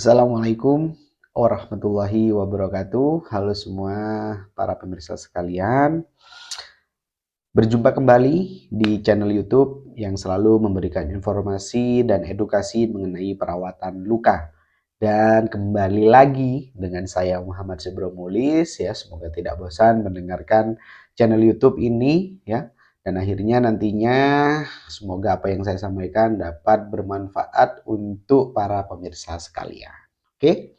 Assalamualaikum warahmatullahi wabarakatuh. Halo semua para pemirsa sekalian. Berjumpa kembali di channel YouTube yang selalu memberikan informasi dan edukasi mengenai perawatan luka. Dan kembali lagi dengan saya Muhammad Subromulis ya. Semoga tidak bosan mendengarkan channel YouTube ini ya. Dan akhirnya nantinya semoga apa yang saya sampaikan dapat bermanfaat untuk para pemirsa sekalian. Oke.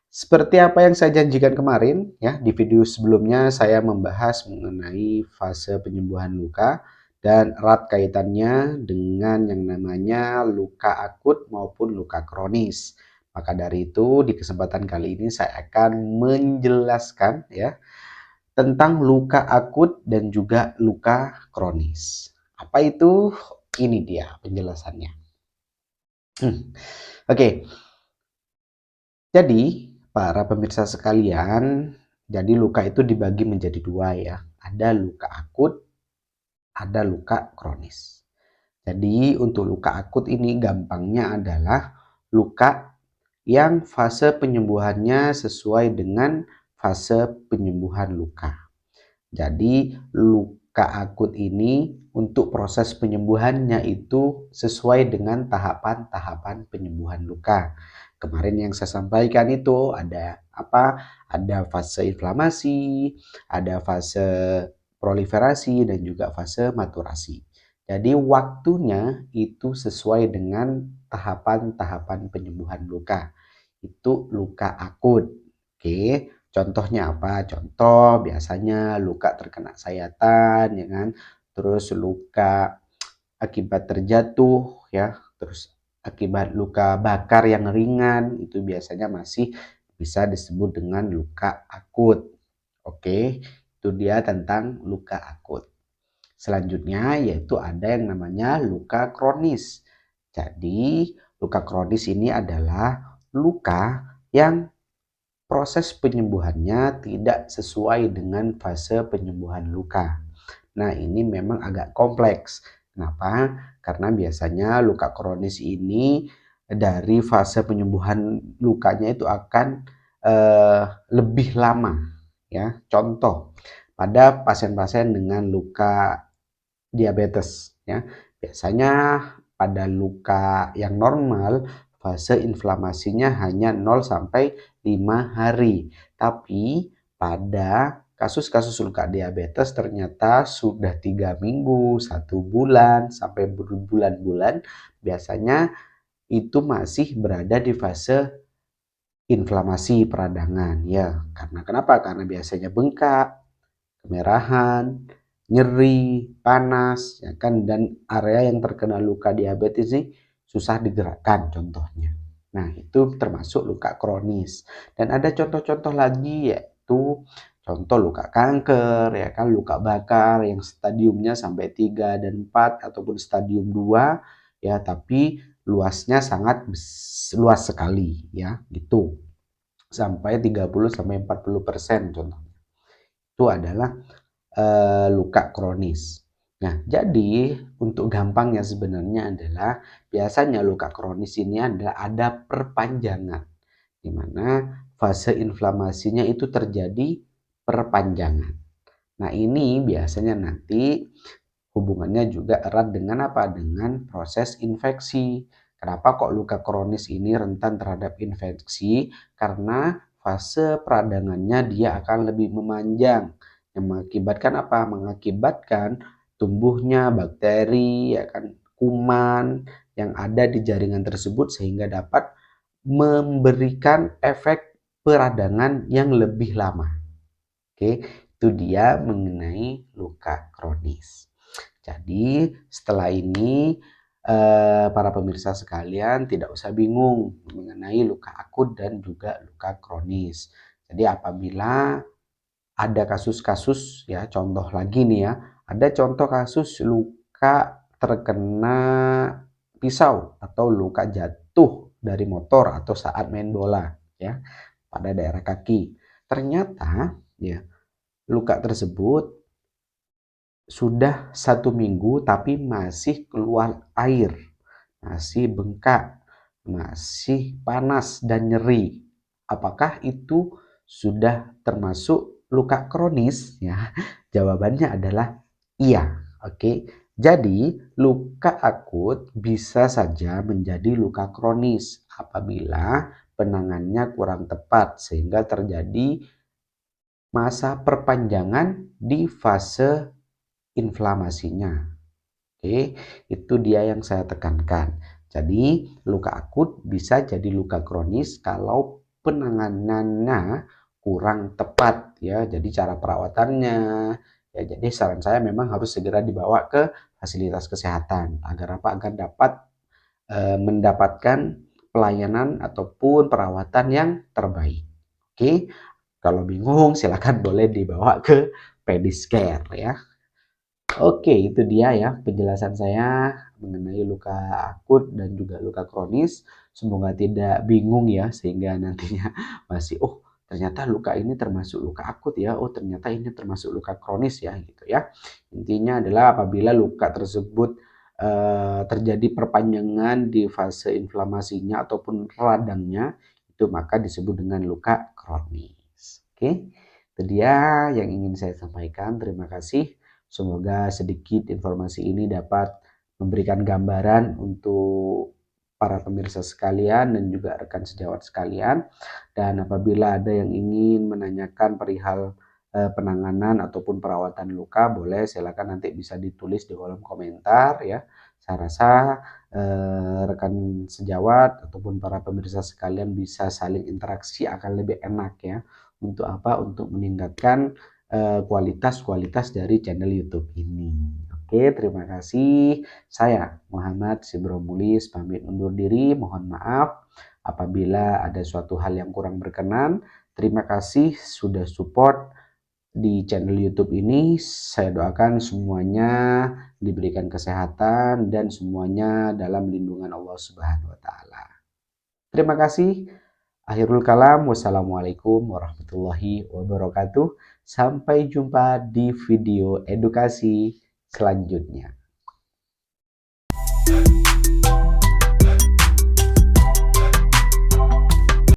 Seperti apa yang saya janjikan kemarin, ya, di video sebelumnya saya membahas mengenai fase penyembuhan luka dan erat kaitannya dengan yang namanya luka akut maupun luka kronis. Maka dari itu, di kesempatan kali ini saya akan menjelaskan ya tentang luka akut dan juga luka kronis. Apa itu? Ini dia penjelasannya. Oke. Jadi, para pemirsa sekalian, jadi luka itu dibagi menjadi dua ya. Ada luka akut, ada luka kronis. Jadi, untuk luka akut ini gampangnya adalah luka yang fase penyembuhannya sesuai dengan fase penyembuhan luka. Jadi, luka akut ini untuk proses penyembuhannya itu sesuai dengan tahapan-tahapan penyembuhan luka. Kemarin yang saya sampaikan itu ada apa? Ada fase inflamasi, ada fase proliferasi dan juga fase maturasi. Jadi waktunya itu sesuai dengan tahapan-tahapan penyembuhan luka. Itu luka akut. Oke. Contohnya apa? Contoh biasanya luka terkena sayatan ya kan. Terus luka akibat terjatuh ya, terus akibat luka bakar yang ringan itu biasanya masih bisa disebut dengan luka akut. Oke, itu dia tentang luka akut. Selanjutnya yaitu ada yang namanya luka kronis. Jadi, luka kronis ini adalah luka yang proses penyembuhannya tidak sesuai dengan fase penyembuhan luka. Nah, ini memang agak kompleks. Kenapa? Karena biasanya luka kronis ini dari fase penyembuhan lukanya itu akan lebih lama. Ya, contoh pada pasien-pasien dengan luka diabetes. Ya, biasanya pada luka yang normal fase inflamasinya hanya 0 sampai 5 hari. Tapi pada kasus-kasus luka diabetes ternyata sudah 3 minggu, 1 bulan, sampai berbulan-bulan biasanya itu masih berada di fase inflamasi peradangan ya. Karena kenapa? Karena biasanya bengkak, kemerahan, nyeri, panas, ya kan, dan area yang terkena luka diabetes ini susah digerakkan contohnya. Nah, itu termasuk luka kronis. Dan ada contoh-contoh lagi yaitu contoh luka kanker, ya kan, luka bakar yang stadiumnya sampai 3 dan 4 ataupun stadium 2 ya, tapi luasnya sangat luas sekali ya, gitu. Sampai 30 sampai 40% contohnya. Itu adalah luka kronis. Nah, jadi untuk gampangnya sebenarnya adalah biasanya luka kronis ini adalah ada perpanjangan di mana fase inflamasinya itu terjadi perpanjangan. Nah, ini biasanya nanti hubungannya juga erat dengan apa? Dengan proses infeksi. Kenapa kok luka kronis ini rentan terhadap infeksi? Karena fase peradangannya dia akan lebih memanjang yang mengakibatkan apa? Mengakibatkan tumbuhnya bakteri ya kan, kuman yang ada di jaringan tersebut sehingga dapat memberikan efek peradangan yang lebih lama. Oke, itu dia mengenai luka kronis. Jadi setelah ini para pemirsa sekalian tidak usah bingung mengenai luka akut dan juga luka kronis. Jadi apabila ada kasus-kasus ya, contoh lagi nih ya, ada contoh kasus luka terkena pisau atau luka jatuh dari motor atau saat main bola ya pada daerah kaki. Ternyata ya luka tersebut sudah 1 minggu tapi masih keluar air, masih bengkak, masih panas dan nyeri. Apakah itu sudah termasuk luka kronis? Ya, jawabannya adalah iya. Oke. Jadi, luka akut bisa saja menjadi luka kronis apabila penanganannya kurang tepat sehingga terjadi masa perpanjangan di fase inflamasinya. Oke, itu dia yang saya tekankan. Jadi, luka akut bisa jadi luka kronis kalau penanganannya kurang tepat ya. Jadi cara perawatannya ya, jadi saran saya memang harus segera dibawa ke fasilitas kesehatan agar apa? Agar dapat mendapatkan pelayanan ataupun perawatan yang terbaik. Oke, kalau bingung silakan boleh dibawa ke pedicure ya. Oke, itu dia ya penjelasan saya mengenai luka akut dan juga luka kronis. Semoga tidak bingung ya sehingga nantinya masih ternyata luka ini termasuk luka akut ya. Oh, ternyata ini termasuk luka kronis ya gitu ya. Intinya adalah apabila luka tersebut terjadi perpanjangan di fase inflamasinya ataupun radangnya itu maka disebut dengan luka kronis. Oke. Itu dia yang ingin saya sampaikan. Terima kasih. Semoga sedikit informasi ini dapat memberikan gambaran untuk para pemirsa sekalian dan juga rekan sejawat sekalian. Dan apabila ada yang ingin menanyakan perihal penanganan ataupun perawatan luka, boleh silakan nanti bisa ditulis di kolom komentar ya. Saya rasa rekan sejawat ataupun para pemirsa sekalian bisa saling interaksi akan lebih enak ya. Untuk apa? Untuk meningkatkan kualitas-kualitas dari channel YouTube ini. Oke, terima kasih. Saya Muhammad Sibromulis pamit undur diri. Mohon maaf apabila ada suatu hal yang kurang berkenan. Terima kasih sudah support di channel YouTube ini. Saya doakan semuanya diberikan kesehatan dan semuanya dalam lindungan Allah Subhanahu wa taala. Terima kasih. Akhirul kalam, wassalamualaikum warahmatullahi wabarakatuh. Sampai jumpa di video edukasi selanjutnya.